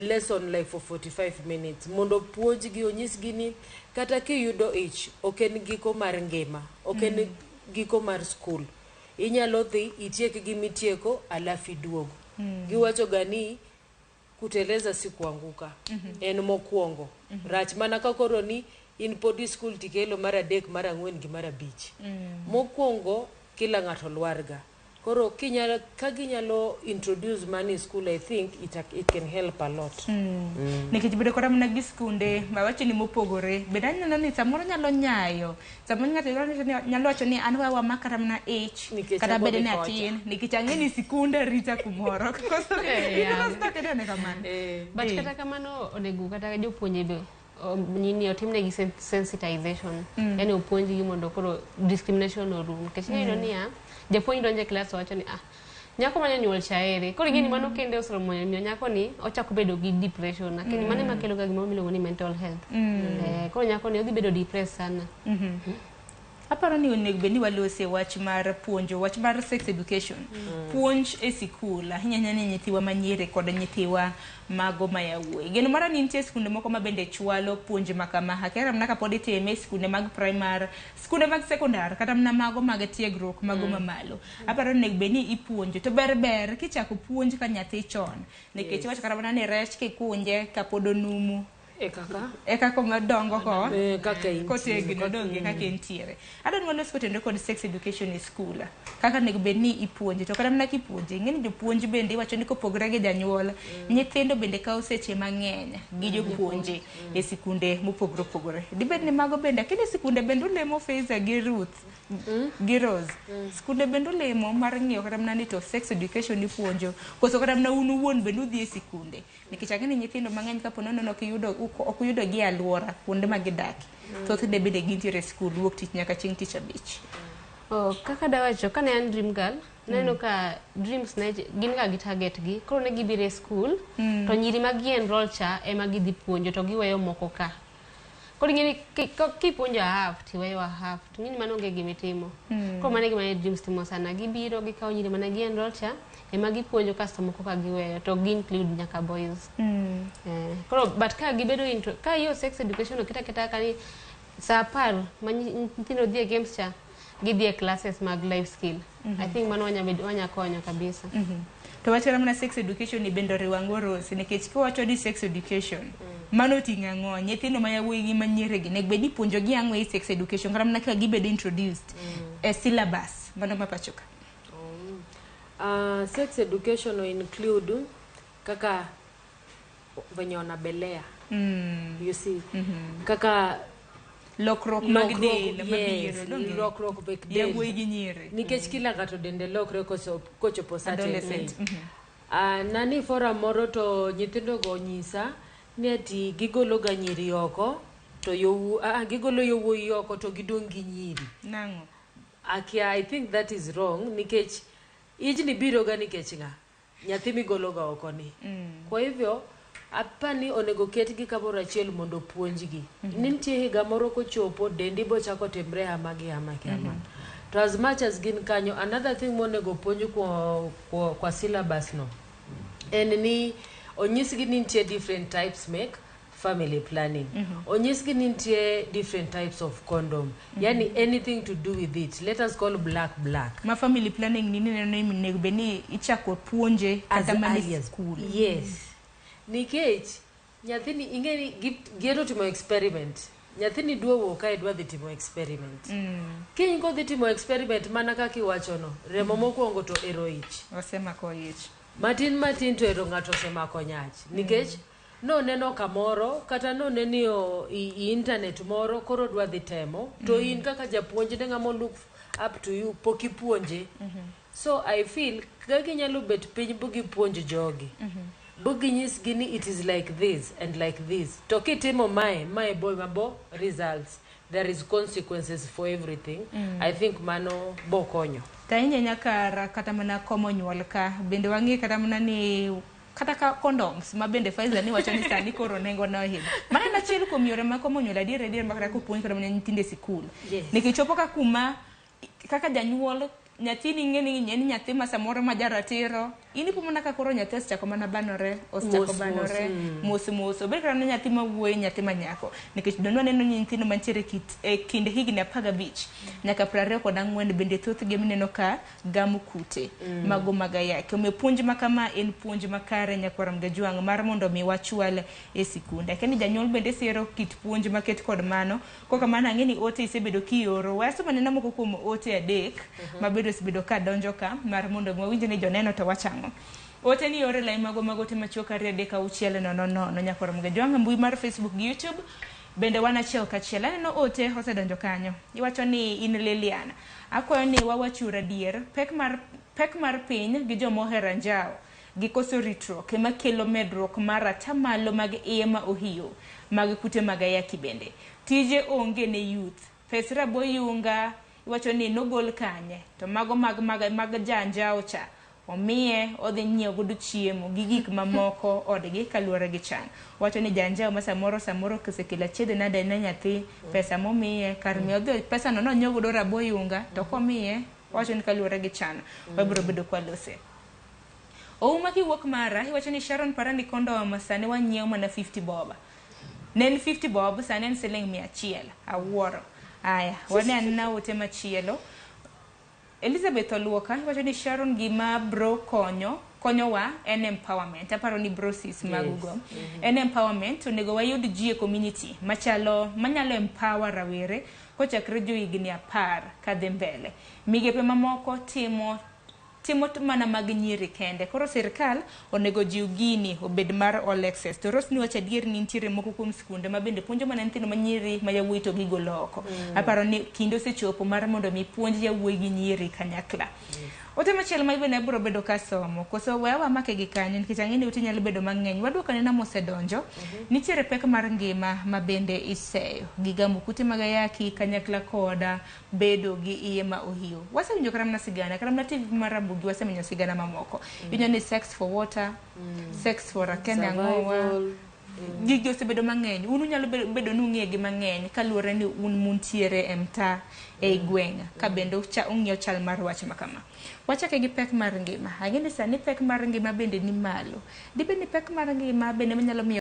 lesson like for 45 minutes mondo puonj gi onyis gi ni kata kiyudo ich oken giko mar ngima, oken giko mar school. Inyalo dhi itiek gimitieko alafu iduogo. Giwacho gani kuteleza sikuanguka. En mokuongo. Rach mana kakoro ni in podi school tikelo mara dek mara ngwen gi mara bich. Mokuongo kila ng'ato lwarga. Koro kaginyalo introduce money school, I think it can help a lot. Nikech bedo kora mna gi skunde mawacho ni mopogore beda neno ni samoro nyalo nyayo samoro ng'ato nyalo wacho ni an wa makara mna h kata bede na tin nikech ang'eni sikunde rita kumoro koso but kata kamano onego kata jopuonje be nini otimne gi sensitization yani opuonji gi mondo koro discrimination orum nikech iyudo niya japuonj donje class wacho ni nyako manya nyuol chaere koro ing'eni mano kende osromo miyo nyako ni ochako bedo gi depression lakini mano makelo ga gima miluongo ni mental health. Koro nyako ni odhi bedo depressed sana. Aparo ni onego bed ni walose wach mar puonjo, wach mar sex education. Puonj e sikul ahinya ni nyithiwa manyiri kod nyithiwa mago mayawuoi. Geno mara ni nitie skunde moko ma bende chwalo puonj makama hakera mna kapod itime skunde mag primary, skunde mag secondary kata mna mago mag tiegruok mago mamalo. Aparo ni bed ni ipuonjo to ber kichako puonj ka nyathi chon. Nikech wach kata mana ni rech kikunje kapod onumu eka koma dongo ko kotegno donge kaka entiere. Adon walos kotendo kod sex education e school kaka nego bed ni ipuonje to kata mna kipuonje ng'eni jopuonj bende wacho ni kopogore gi janyuol nyithindo bende kawo seche mang'eny gi jopuonje e sikunde mopogore. Dibed ni mago bende kini sikunde bende ulemo Faizer gi Ruth gi Rose sikunde bende ulemo mar ng'iyo kata mna ni to sex education ipuonjo koso kata mna unu wuon bende udhi e sikunde nikech ang'eni nyithindo mang'eny kapo nono ok yudo gi alwora kuonde ma gidaki thoth de bende gintiere skul wuok tich nyaka chieng' tich abich. Kaka dawacho kane an dream girl neno ka dreams ne gin ga gi target gi koro ne gibire school to nyiri magi enroll cha ema gidhi puonjo to giweyo moko ka koro ng'eni kipuonjo half tiweyo half to ng'eni mano onge gimitimo koro mane gima dreams timo sana gibiro gikawo nyiri mana gi enroll cha ema gipuonjo kasto moko ka giweyo to gi include nyaka boys. Koro but ka gibedo ka hiyo sex education okita kani saa par nyithindo dhi e games cha gidhi e classes mag life skill. I think mano wanya konyo kabisa. To wachara mna sex education ni bendo riwango Rose nikech kiwacho di sex education mano tinga ng'o nyithindo mayawuoi gi manyiri gi nek bedi puonjo gi ang'o e sex education kata mna ka gibedo introduced e syllabus mano mapachoka. Sex education will include kaka venye wanabelea. You see kaka lokrok mag del mabiro donge lokrok bek del yawuoi gi nyiri nikech kila ngato dende lokre kochopo certain nani fora moro to nyithindo go nyisa ni ati gigolo ga nyiri oko to gigolo yowuoi oko to gidong gi nyiri nango akia. I think that is wrong nikech ijni biro ga nikech nyathi migolo ga oko ni kwa hivyo apani onego ketgi kamoro achiel mondo puonjgi. Nitie higa moro kochopo dendi bo chako timre ama to as much as gin kanyo another thing monego puonj kwa syllabus no en ni onyisgi ni nitie different types make family planning. Onyisgi ni nitie different types of condom. Yani anything to do with it. Let us call black. Ma family planning nini nego beni ichako puonje kata mani school. Yes. Nikech nyathini ingeni gero timo experiment. Nyathini duowo ka idwa dhi timo experiment. Kiny ko dhi timo experiment mana kaka iwacho no. Remo mokuongo to ero ich. Osema ko ich. Matin to ero ng'ato semako nyach. Nikech no neno kamoro kata no nenio internet moro koro dwa dhi temo to in kaka japuonj ne ng'amo look up to you poki puonje. So I feel kaka nyalo bet piny bugi puonj jogi. Bugi nyis gini it is like this and like this. To kitimo my boy mabo results. There is consequences for everything. I think mano bokonyo. Tainya nyaka kata mana komo nyuol ka bende wangi kata mana ni kata ka condoms ma bende Faizer ni wacho ni sani koro nengo na hin. Mana na chiel kuom yore ma komo nyuol adier makata ko puonj kata mana nyithindo e sikul. Nikichopo ka kuma kaka janyuol nyathini ng'eni ni nyathi ma samoro ma jaratiro ini po mana ka koro nyathi osechako mana banore osechako banore mos obed kata nyathi ma wuoyi nyathi ma nyako nikech donwa neno nyithindo mantiere kind higni 15 nyaka 24 bende thothgi mineno ka gamo kute mago magayaki. Omiyo puonj ma kama en puonj makare nyakwaram Gajwang' mar mondo mi wachwal e sikunde. Keni janyuol bende siro kit puonj maket kod mano koka mana ng'eni ote isebedo kioro waso manena moko kuom ote adek mabedo sibedo ka donjo ka mar mondo mwinjo ni joneno to wachango. Ote ni yore lai mago te machoka rede ka uchiele no nyakwaram Gajwang' mbui mar Facebook gi YouTube bende wana chiel ka chiel. Aneno ote osedonjo kanyo. Iwacho ni in Liliana. Akwayo ni wawachura dier pek mar piny gi jomohera njao gi koso ritruok ema kelo medruok mar atamalo mag iye ma ohiyo mag kute mag ayaki bende. Tije onge ne youth. Pes raboyunga iwacho ni nogol kanye to mago mag janjao cha omiye odhi nyiewo godo chiemo gi gik mamoko odgi kaluwore gi chan. Wacho ni janjao ma samoro kisekela chede na dai na nyathi pesa momiye kar miyo odhi pesa no nyiewo godo raboyunga to komiye wacho ni kaluwore gi chan wabiro bedo kwa lose. Ouma kiwuok mara iwacho ni Sharon parani kondo masane wanyiewo mana 50 bob. Nen 50 bob sane en siling 100 awuoro. Aya wane anna ote machielo. Elizabeth Oluoka iwacho ni Sharon gima bro konyowa en empowerment. Aparo ni brosis magugo. En empowerment onego wayud ji e community manyalo empower rawere kochakre jo higni 10 kadhi mbele. Migepe mamoko timo mana mag nyiri kende. Koro sirkal onego jiw gini obed mar all access. To Rosni wacho adier ni nitiere moko kuom skunde ma bende puonjo mana nyithindo manyiri ma yawuoyi to gigolo oko. Aparo ni kinde osechopo mar mondo mi puonj yawuoyi gi nyiri kanyakla. Ote machielo ma ibene biro bedo ka somo koso wewa make gi kanyo nikech ang'eni ote nyalo bedo mang'eny. Waduoko nena mosedonjo nitiere pek mar ngima ma bende iseyo gigamo kute mag ayaki kanyakla koda bedo gi iye ma ohiyo. Wasewinjo karamna sigana karamna TV mar Ramogi wasemenyo sigana mamoko. Winjo ni sex for water, sex for akenda ngowa gigi osebedo mang'eny. Unu nyalo bedo nung'e gi mang'eny kaluwore ni un muntiere e mta e gweng' ka bende ung'iyo chal mar wach makama. Wachake gi pek mar ngima. Ang'eni sani pek mar ngima bende ni malo. Dibed ni pek mar ngima bende manyalo miyo